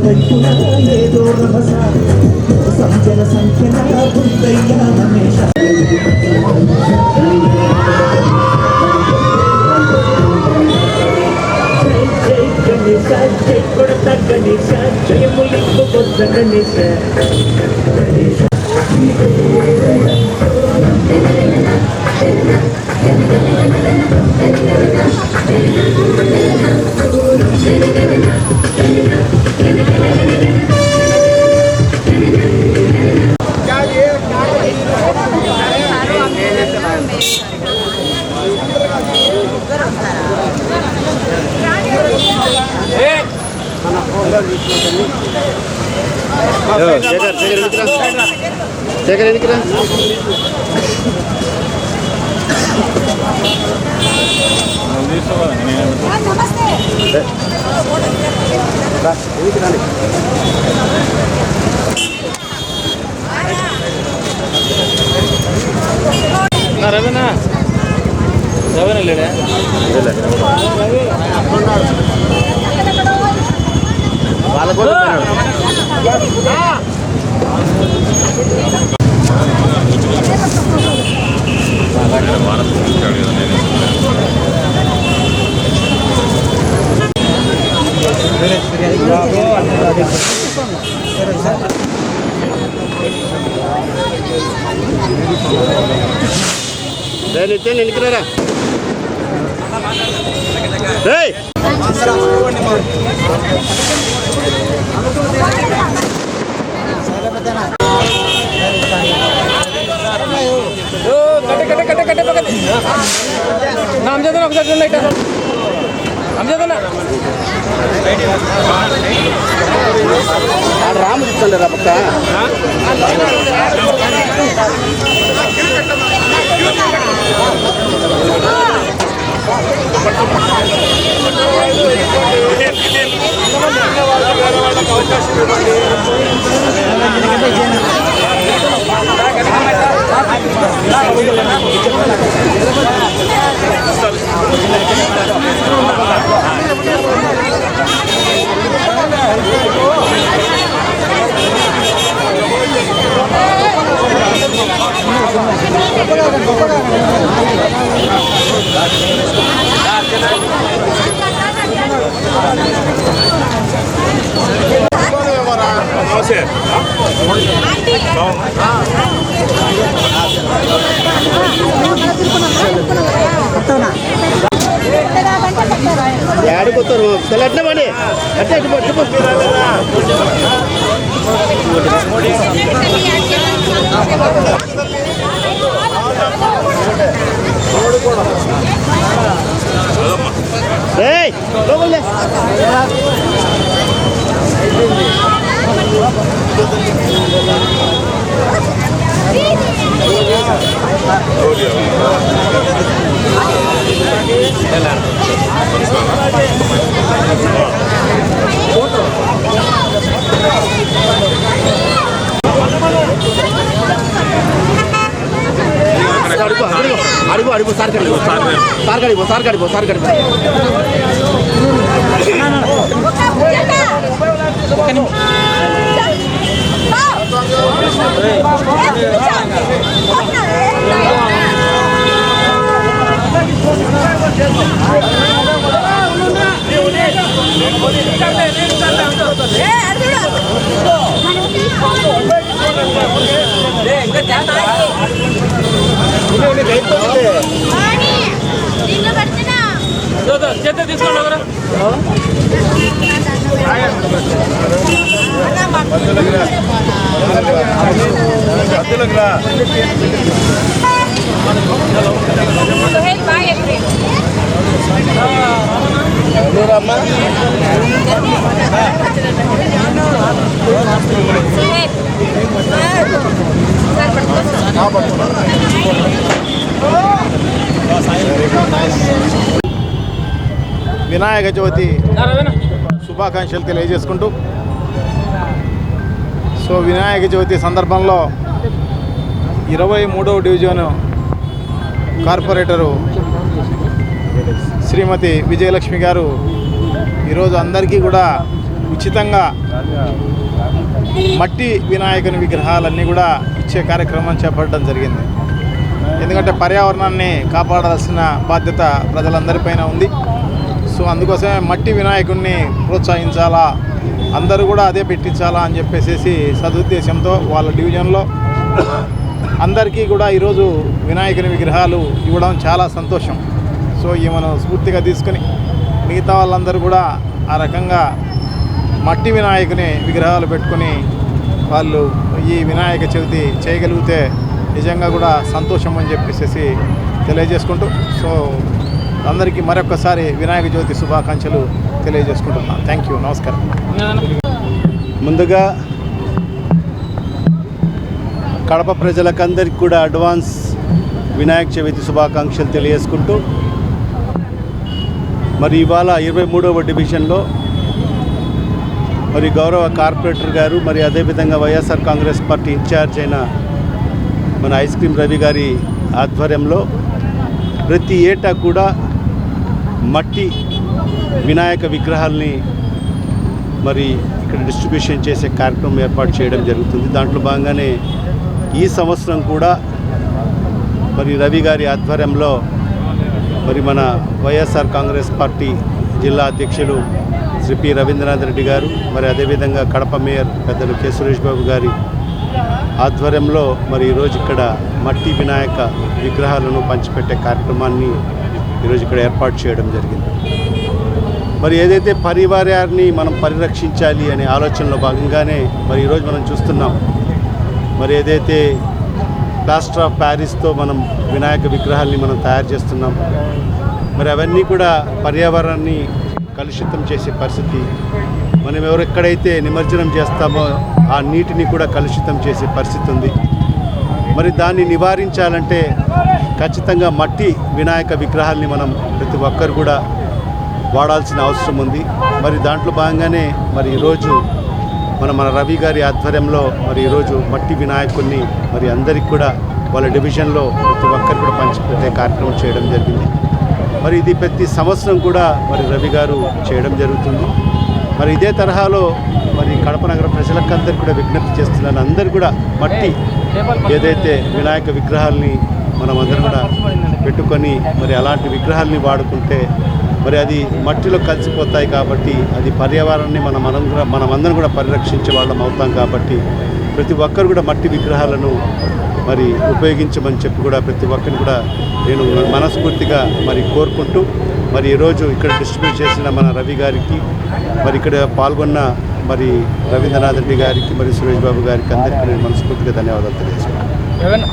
ఏదో రమస సంజన సంఖ్యన బుద్ధయ్య రమేష జై కొడత గణేశ జయములింపు కొత్త గణేశ రవినా రవినా లేడా వాళ్ళ కూడా నిత్యం ఎన్నికరారా నామజేదన ఒకసారి నామజేదన రాము చెప్తాను రా పక్క ఆడిపోతారు అట్లే పడి అట్టే అడుగు సార్ కడిపో చేత తీసుకోండి వినాయక చవితి శుభాకాంక్షలు తెలియజేసుకుంటూ సో వినాయక చవితి సందర్భంలో 23వ డివిజన్ కార్పొరేటరు శ్రీమతి విజయలక్ష్మి గారు ఈరోజు అందరికీ కూడా ఉచితంగా మట్టి వినాయకుని విగ్రహాలన్నీ కూడా ఇచ్చే కార్యక్రమం చేపట్టడం జరిగింది. ఎందుకంటే పర్యావరణాన్ని కాపాడాల్సిన బాధ్యత ప్రజలందరిపైన ఉంది. సో అందుకోసమే మట్టి వినాయకుడిని ప్రోత్సహించాలా, అందరూ కూడా అదే పెట్టించాలా అని చెప్పేసి సదుద్దేశంతో వాళ్ళ డివిజన్లో అందరికీ కూడా ఈరోజు వినాయకుని విగ్రహాలు ఇవ్వడం చాలా సంతోషం. సో ఈమెను స్ఫూర్తిగా తీసుకుని మిగతా వాళ్ళందరూ కూడా ఆ రకంగా మట్టి వినాయకుని విగ్రహాలు పెట్టుకొని వాళ్ళు ఈ వినాయక చవితి చేయగలిగితే నిజంగా కూడా సంతోషం అని చెప్పేసి తెలియజేసుకుంటూ, సో అందరికీ మరొకసారి వినాయక చవితి శుభాకాంక్షలు తెలియజేసుకుంటున్నాను. థ్యాంక్ యూ, నమస్కారం. ముందుగా కడప ప్రజలకందరికీ కూడా అడ్వాన్స్ వినాయక చవితి శుభాకాంక్షలు తెలియజేసుకుంటూ, మరి ఇవాళ 23వ డివిజన్లో మరి గౌరవ కార్పొరేటర్ గారు, మరి అదేవిధంగా వైఎస్ఆర్ కాంగ్రెస్ పార్టీ ఇన్ఛార్జ్ అయిన మన ఐస్ క్రీమ్ రవి గారి ఆధ్వర్యంలో ప్రతి ఏటా కూడా మట్టి వినాయక విగ్రహాల్ని మరి ఇక్కడ డిస్ట్రిబ్యూషన్ చేసే కార్యక్రమం ఏర్పాటు చేయడం జరుగుతుంది. దాంట్లో భాగంగానే ఈ సంవత్సరం కూడా మరి రవి గారి ఆధ్వర్యంలో మరి మన వైఎస్ఆర్ కాంగ్రెస్ పార్టీ జిల్లా అధ్యక్షులు శ్రీ పి రవీంద్రనాథ్ రెడ్డి గారు, మరి అదేవిధంగా కడప మేయర్ పెద్దలు కె సురేష్ బాబు గారి ఆధ్వర్యంలో మరి ఈరోజు ఇక్కడ మట్టి వినాయక విగ్రహాలను పంచిపెట్టే కార్యక్రమాన్ని ఈరోజు ఇక్కడ ఏర్పాటు చేయడం జరిగింది. మరి ఏదైతే పరివారాన్ని మనం పరిరక్షించాలి అనే ఆలోచనలో భాగంగానే మరి ఈరోజు మనం చూస్తున్నాం, మరి ఏదైతే ప్లాస్టర్ ఆఫ్ ప్యారిస్తో మనం వినాయక విగ్రహాల్ని మనం తయారు చేస్తున్నాం, మరి అవన్నీ కూడా పర్యావరణాన్ని కలుషితం చేసే పరిస్థితి. మనం ఎక్కడైతే నిమజ్జనం చేస్తామో ఆ నీటిని కూడా కలుషితం చేసే పరిస్థితి ఉంది. మరి దాన్ని నివారించాలంటే ఖచ్చితంగా మట్టి వినాయక విగ్రహాల్ని మనం ప్రతి ఒక్కరు కూడా వాడాల్సిన అవసరం ఉంది. మరి దాంట్లో భాగంగానే మరి ఈరోజు మన రవి గారి ఆధ్వర్యంలో మరి ఈరోజు మట్టి వినాయకుడిని మరి అందరికి కూడా వాళ్ళ డివిజన్లో ప్రతి ఒక్కరు కూడా పంచిపెట్టే కార్యక్రమం చేయడం జరిగింది. మరి ఇది ప్రతి సంవత్సరం కూడా మరి రవి గారు చేయడం జరుగుతుంది. మరి ఇదే తరహాలో మరి కడప నగర ప్రజలకందరికీ కూడా విజ్ఞప్తి చేస్తున్నాను, అందరూ కూడా మట్టి ఏదైతే వినాయక విగ్రహాల్ని మనం అందరం కూడా పెట్టుకొని మరి అలాంటి విగ్రహాల్ని వాడుకుంటే మరి అది మట్టిలో కలిసిపోతాయి కాబట్టి అది పర్యావరణాన్ని మనమందరం కూడా పరిరక్షించే వాళ్ళం అవుతాం. కాబట్టి ప్రతి ఒక్కరు కూడా మట్టి విగ్రహాలను మరి ఉపయోగించమని చెప్పి కూడా ప్రతి ఒక్కరిని కూడా నేను మనస్ఫూర్తిగా మరి కోరుకుంటూ, మరి ఈరోజు ఇక్కడ డిస్ట్రిబ్యూట్ చేసిన మన రవి గారికి, మరి ఇక్కడ పాల్గొన్న మరి రవీంద్రనాథ్ రెడ్డి గారికి, మరి సురేష్ బాబు గారికి అందరికీ నేను మనస్ఫూర్తిగా ధన్యవాదాలు తెలియజేస్తున్నాను.